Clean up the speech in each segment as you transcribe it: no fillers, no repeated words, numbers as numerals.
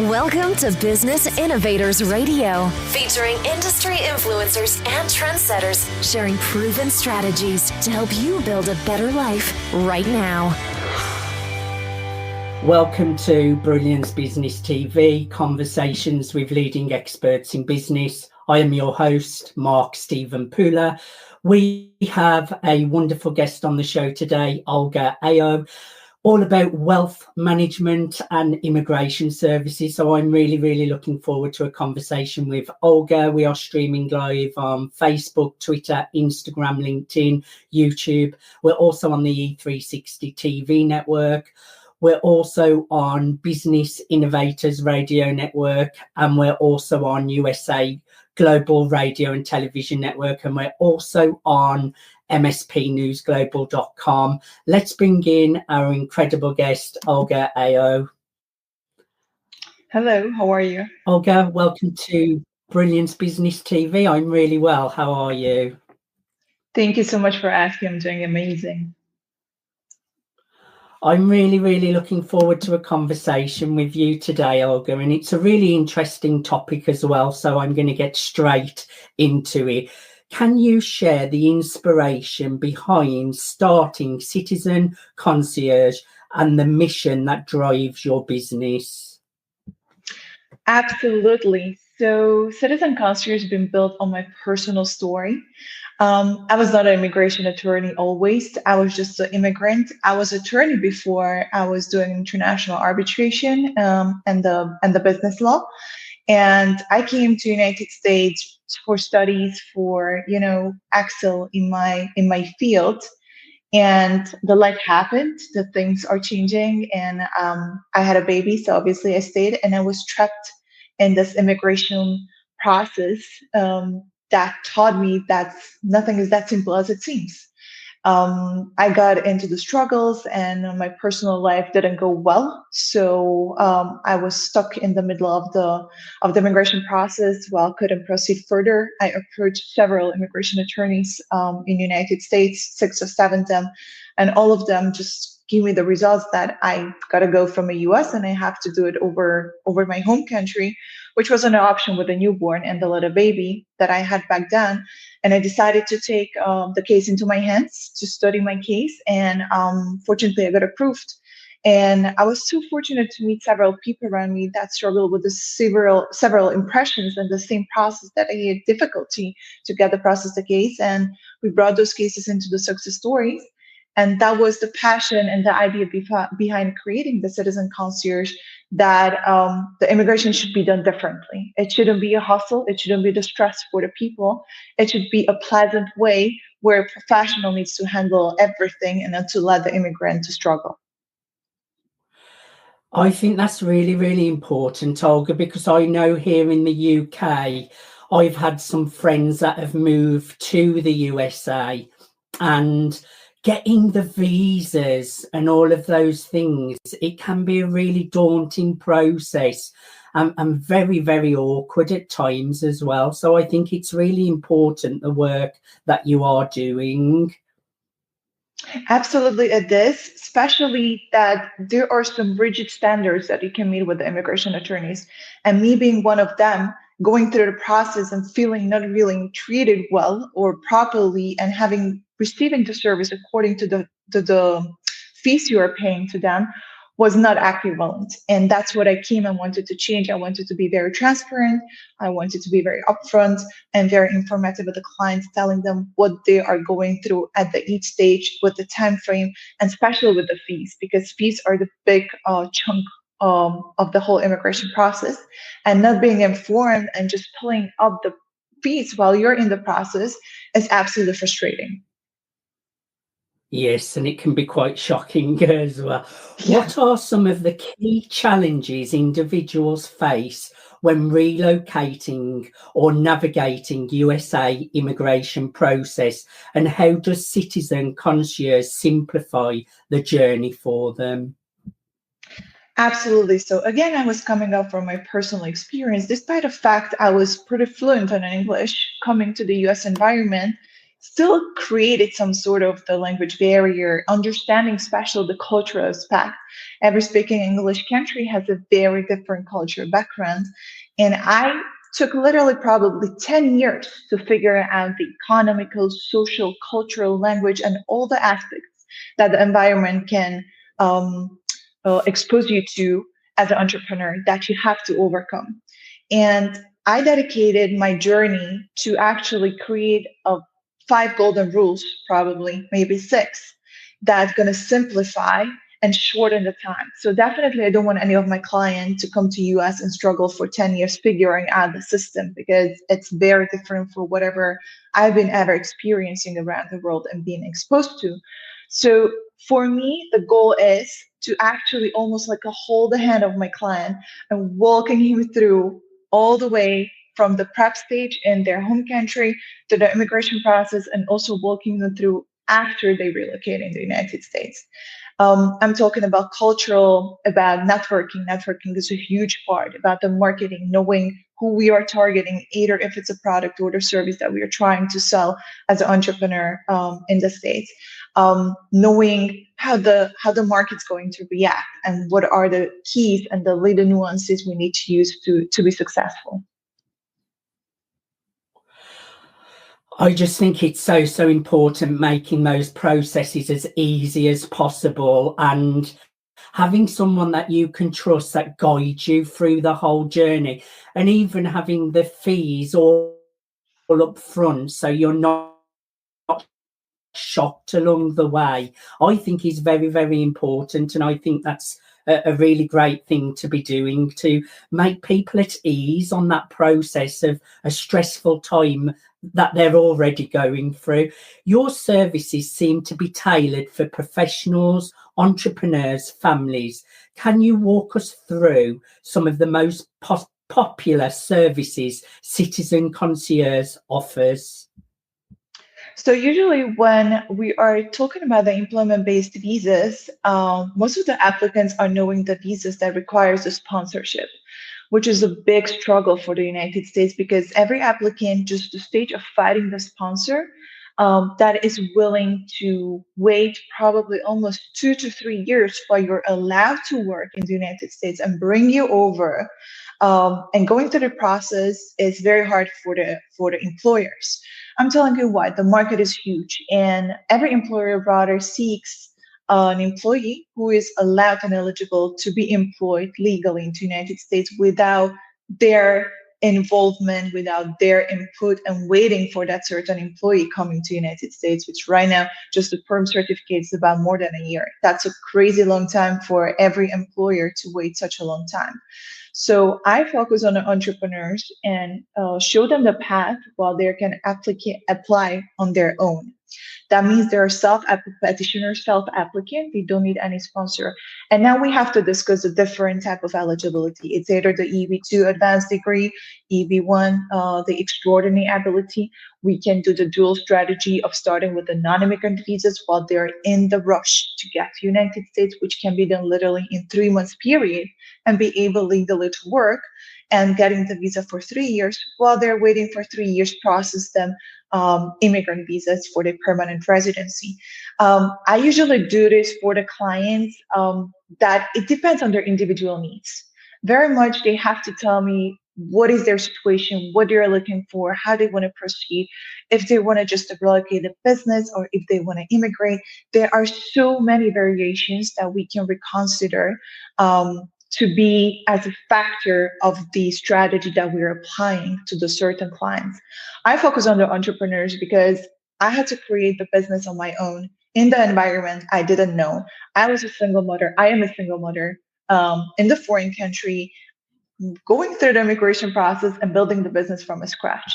Welcome to Business Innovators Radio, featuring industry influencers and trendsetters sharing proven strategies to help you build a better life right now. Welcome to Brilliance Business TV, conversations with leading experts in business. I am your host, Mark Stephen Pula. We have a wonderful guest on the show today, Olga Ayo, all about wealth management and immigration services. So I'm really looking forward to a conversation with Olga. We are streaming live on Facebook, Twitter, Instagram, LinkedIn, YouTube. We're also on the E360 TV network. We're also on Business Innovators Radio Network, and we're also on USA Global Radio and Television Network, and we're also on mspnewsglobal.com. Let's bring in our incredible guest, Olga Ayo. Hello, how are you? Olga, welcome to Brilliance Business TV. I'm really well. How are you? Thank you so much for asking. I'm doing amazing. I'm really looking forward to a conversation with you today, Olga, and it's a really interesting topic as well, so I'm going to get straight into it. Can you share the inspiration behind starting Citizen Concierge and the mission that drives your business? Absolutely. So Citizen Concierge has been built on my personal story. I was not an immigration attorney always. I was just an immigrant. I was an attorney before I was doing international arbitration and the business law. And I came to United States for studies for, excel in my field. And the life happened, the things are changing, and I had a baby. So obviously I stayed, and I was trapped in this immigration process that taught me that nothing is that simple as it seems. I got into the struggles, and my personal life didn't go well. So I was stuck in the middle of the immigration process while couldn't proceed further. I approached several immigration attorneys in the United States, 6 or 7 of them, and all of them just give me the results that I got to go from the US and I have to do it over my home country, which was an option with a newborn and the little baby that I had back then. And I decided to take the case into my hands to study my case. And fortunately, I got approved. And I was so fortunate to meet several people around me that struggled with the several impressions and the same process that I had difficulty to get the process the case. And we brought those cases into the success stories. And that was the passion and the idea behind creating the Citizen Concierge, that the immigration should be done differently. It shouldn't be a hustle. It shouldn't be the stress for the people. It should be a pleasant way where a professional needs to handle everything and not to let the immigrant to struggle. I think that's really important, Olga, because I know here in the UK, I've had some friends that have moved to the USA, and getting the visas and all of those things, it can be a really daunting process and very awkward at times as well. So I think it's really important, the work that you are doing. Absolutely, it is, especially that there are some rigid standards that you can meet with the immigration attorneys. And me being one of them, going through the process and feeling not really treated well or properly, and receiving the service according to the fees you are paying to them, was not equivalent. And that's what I came and wanted to change. I wanted to be very transparent. I wanted to be very upfront and very informative with the clients, telling them what they are going through at each stage with the time frame, and especially with the fees, because fees are the big chunk of the whole immigration process. And not being informed and just pulling up the fees while you're in the process is absolutely frustrating. Yes, and it can be quite shocking as well. Yeah. What are some of the key challenges individuals face when relocating or navigating USA immigration process, and how does Citizen Concierge simplify the journey for them? Absolutely. So again, I was coming up from my personal experience. Despite the fact I was pretty fluent in English coming to the US environment, still created some sort of the language barrier, understanding especially the cultural aspect. Every speaking English country has a very different cultural background. And I took literally probably 10 years to figure out the economical, social, cultural, language, and all the aspects that the environment can expose you to as an entrepreneur that you have to overcome. And I dedicated my journey to actually create 5 golden rules, probably maybe 6, that's going to simplify and shorten the time. So definitely, I don't want any of my clients to come to US and struggle for 10 years figuring out the system, because it's very different for whatever I've been ever experiencing around the world and being exposed to. So for me, the goal is to actually almost like hold the hand of my client and walking him through all the way from the prep stage in their home country to the immigration process, and also walking them through after they relocate in the United States. I'm talking about cultural, about networking. Networking is a huge part about the marketing, knowing who we are targeting, either if it's a product or the service that we are trying to sell as an entrepreneur in the States. Knowing how the market's going to react and what are the keys and the little nuances we need to use to be successful. I just think it's so important making those processes as easy as possible, and having someone that you can trust that guides you through the whole journey, and even having the fees all up front so you're not shocked along the way, I think is very important. And I think that's a really great thing to be doing, to make people at ease on that process of a stressful time that they're already going through. Your services seem to be tailored for professionals, entrepreneurs, families. Can you walk us through some of the most popular services Citizen Concierge offers? So usually when we are talking about the employment-based visas, most of the applicants are knowing the visas that requires a sponsorship, which is a big struggle for the United States, because every applicant, just the stage of finding the sponsor that is willing to wait probably almost 2 to 3 years while you're allowed to work in the United States and bring you over. And going through the process is very hard for the employers. I'm telling you what, the market is huge, and every employer rather seeks an employee who is allowed and eligible to be employed legally in the United States without their involvement, without their input, and waiting for that certain employee coming to the United States, which right now, just the perm certificate is about more than a year. That's a crazy long time for every employer to wait such a long time. So I focus on the entrepreneurs and show them the path while they can apply on their own. That means they're self-petitioner, self-applicant. They don't need any sponsor. And now we have to discuss a different type of eligibility. It's either the EB2 advanced degree, EB1, the extraordinary ability. We can do the dual strategy of starting with the non-immigrant visas while they're in the rush to get to United States, which can be done literally in 3 months period, and be able legally to work and getting the visa for 3 years while they're waiting for 3 years, process them immigrant visas for their permanent residency. I usually do this for the clients that it depends on their individual needs. Very much they have to tell me what is their situation, what they're looking for, how they want to proceed, if they want to just relocate a business or if they want to immigrate. There are so many variations that we can reconsider to be as a factor of the strategy that we're applying to the certain clients. I focus on the entrepreneurs because I had to create the business on my own in the environment I didn't know. I was a single mother. I am a single mother in the foreign country, going through the immigration process and building the business from scratch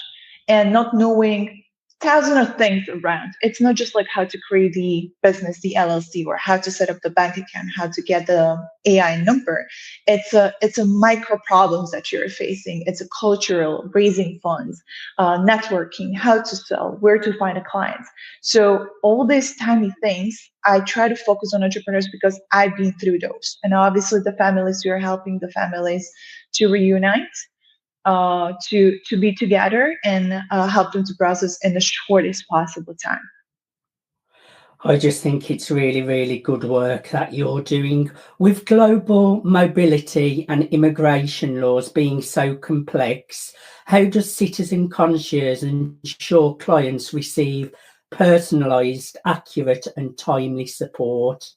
and not knowing thousands of things around. It's not just like how to create the business, the LLC, or how to set up the bank account, how to get the AI number. It's a micro problems that you're facing. It's a cultural, raising funds, networking, how to sell, where to find a client. So all these tiny things, I try to focus on entrepreneurs because I've been through those. And obviously the families, we are helping the families to reunite. to be together and help them to process in the shortest possible time. I just think it's really, really good work that you're doing. With global mobility and immigration laws being so complex, how does Citizen Concierge ensure clients receive personalised, accurate and timely support?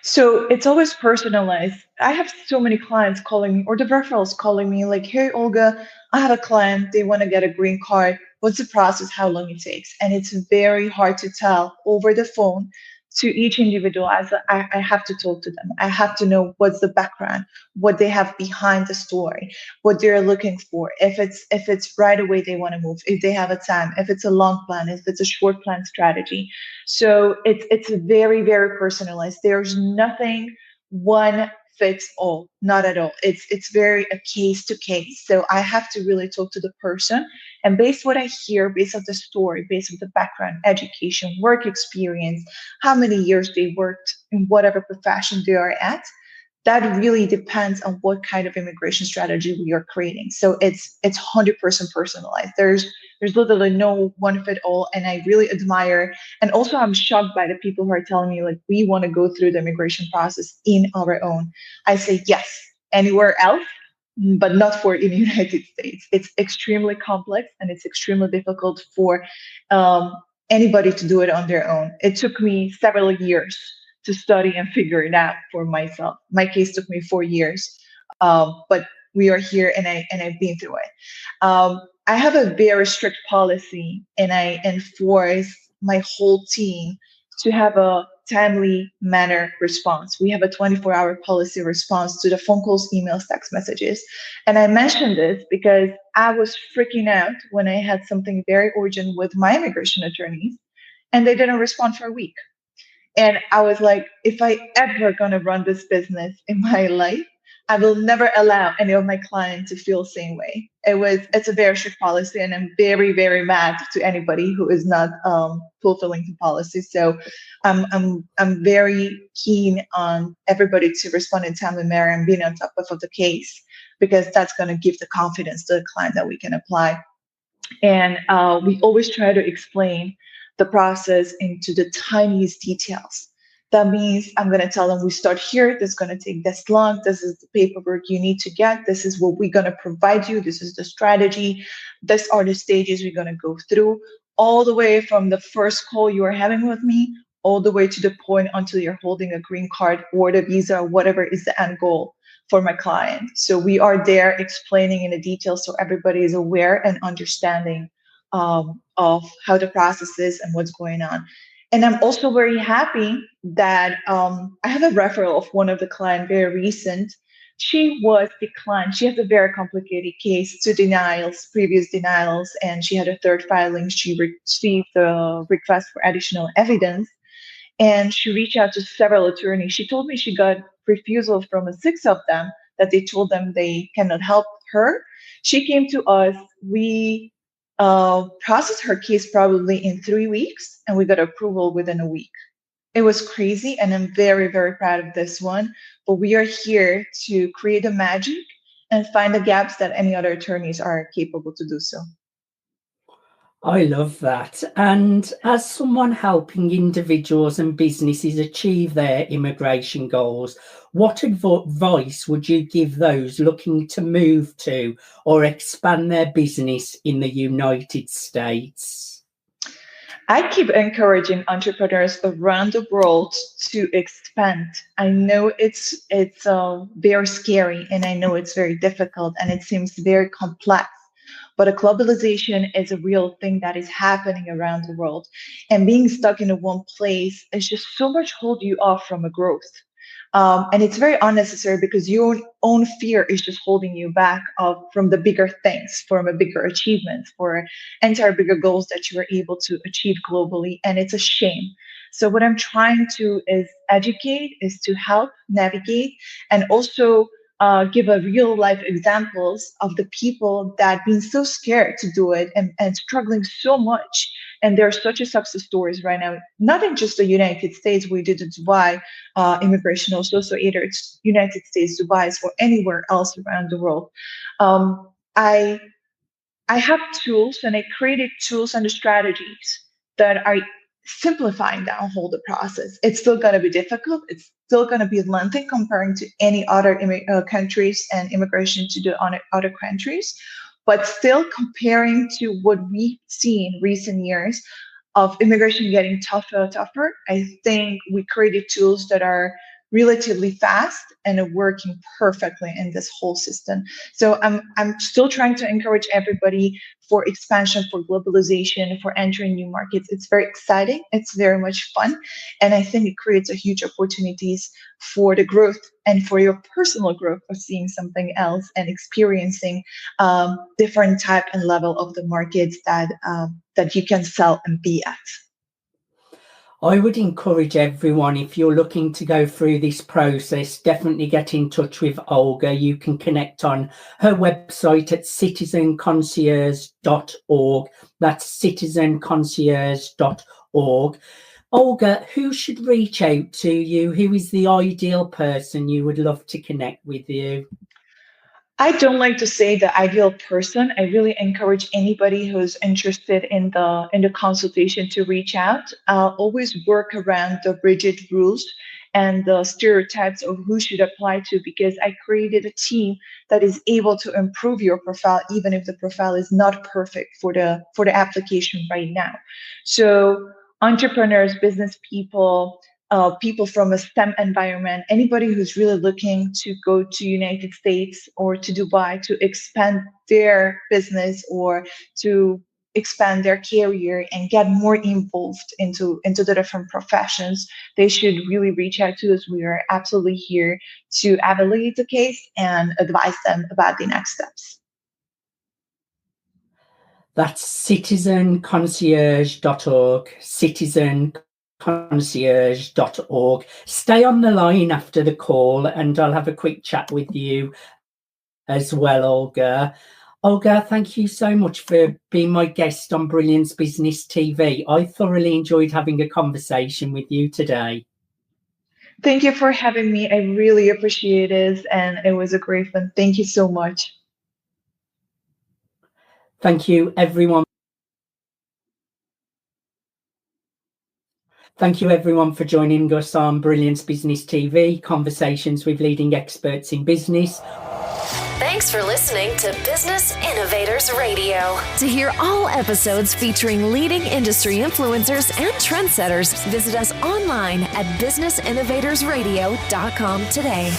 So it's always personalized. I have so many clients calling me, or the referrals calling me like, hey, Olga, I have a client, they want to get a green card. What's the process? How long it takes? And it's very hard to tell over the phone to each individual. As I have to talk to them. I have to know what's the background, what they have behind the story, what they're looking for. If it's right away they want to move, if they have a time, if it's a long plan, if it's a short plan strategy. So it's very, very personalized. There's nothing one fits all, not at all. It's very a case to case. So I have to really talk to the person, and based what I hear, based on the story, based on the background, education, work experience, how many years they worked in whatever profession they are at, that really depends on what kind of immigration strategy we are creating. So it's 100% personalized. There's literally no one fit all, and I really admire. And also, I'm shocked by the people who are telling me like we want to go through the immigration process in our own. I say yes, anywhere else, but not for in the United States. It's extremely complex and it's extremely difficult for anybody to do it on their own. It took me several years to study and figure it out for myself. My case took me 4 years, but we are here, and I've been through it. I have a very strict policy, and I enforce my whole team to have a timely manner response. We have a 24-hour policy response to the phone calls, emails, text messages. And I mentioned this because I was freaking out when I had something very urgent with my immigration attorneys, and they didn't respond for a week. And I was like, if I ever gonna run this business in my life, I will never allow any of my clients to feel the same way. It's a very strict policy, and I'm very, very mad to anybody who is not fulfilling the policy. So I'm very keen on everybody to respond in timely manner and being on top of the case, because that's gonna give the confidence to the client that we can apply. And we always try to explain the process into the tiniest details. That means I'm going to tell them, we start here, this is going to take this long, this is the paperwork you need to get, this is what we're going to provide you, this is the strategy, these are the stages we're going to go through, all the way from the first call you are having with me, all the way to the point until you're holding a green card or the visa, or whatever is the end goal for my client. So we are there explaining in the details so everybody is aware and understanding of how the process is and what's going on. And I'm also very happy that I have a referral of one of the clients, very recent. She was declined. She has a very complicated case, 2 denials, previous denials, and she had a 3rd filing. She received a request for additional evidence, and she reached out to several attorneys. She told me she got refusal from 6 of them, that they told them they cannot help her. She came to us. We processed her case probably in 3 weeks, and we got approval within a week. It was crazy, and I'm very, very proud of this one. But we are here to create a magic and find the gaps that any other attorneys are capable to do so. I love that. And as someone helping individuals and businesses achieve their immigration goals, what advice would you give those looking to move to or expand their business in the United States? I keep encouraging entrepreneurs around the world to expand. I know it's very scary, and I know it's very difficult, and it seems very complex. But a globalization is a real thing that is happening around the world. And being stuck in one place is just so much hold you off from a growth. And it's very unnecessary, because your own fear is just holding you back from the bigger things, from a bigger achievements, for entire bigger goals that you are able to achieve globally. And it's a shame. So what I'm trying to is educate, is to help navigate, and also give a real life examples of the people that been so scared to do it, and struggling so much. And there are such a success stories right now, not in just the United States. We did the Dubai immigration also, so either it's United States, Dubai, or anywhere else around the world. I have tools, and I created tools and strategies that are simplifying that whole the process. It's still going to be difficult. It's still going to be lengthy comparing to any other countries and immigration to the other countries. But still, comparing to what we've seen in recent years of immigration getting tougher and tougher, I think we created tools that are relatively fast and are working perfectly in this whole system. So I'm still trying to encourage everybody for expansion, for globalization, for entering new markets. It's very exciting. It's very much fun. And I think it creates a huge opportunities for the growth and for your personal growth of seeing something else and experiencing different type and level of the markets that you can sell and be at. I would encourage everyone, if you're looking to go through this process, definitely get in touch with Olga. You can connect on her website at citizenconcierge.org. That's citizenconcierge.org. Olga, who should reach out to you? Who is the ideal person you would love to connect with you? I don't like to say the ideal person. I really encourage anybody who's interested in the consultation to reach out. I'll always work around the rigid rules and the stereotypes of who should apply to, because I created a team that is able to improve your profile, even if the profile is not perfect for the application right now. So entrepreneurs, business people, people from a STEM environment, anybody who's really looking to go to United States or to Dubai to expand their business or to expand their career and get more involved into the different professions, they should really reach out to us. We are absolutely here to evaluate the case and advise them about the next steps. That's citizenconcierge.org, citizenconcierge.org. Stay on the line after the call and I'll have a quick chat with you as well, Olga. Olga, thank you so much for being my guest on Brilliance Business TV. I thoroughly enjoyed having a conversation with you today. Thank you for having me. I really appreciate it, and it was a great fun. Thank you so much. Thank you, everyone. Thank you, everyone, for joining us on Brilliance Business TV, conversations with leading experts in business. Thanks for listening to Business Innovators Radio. To hear all episodes featuring leading industry influencers and trendsetters, visit us online at businessinnovatorsradio.com today.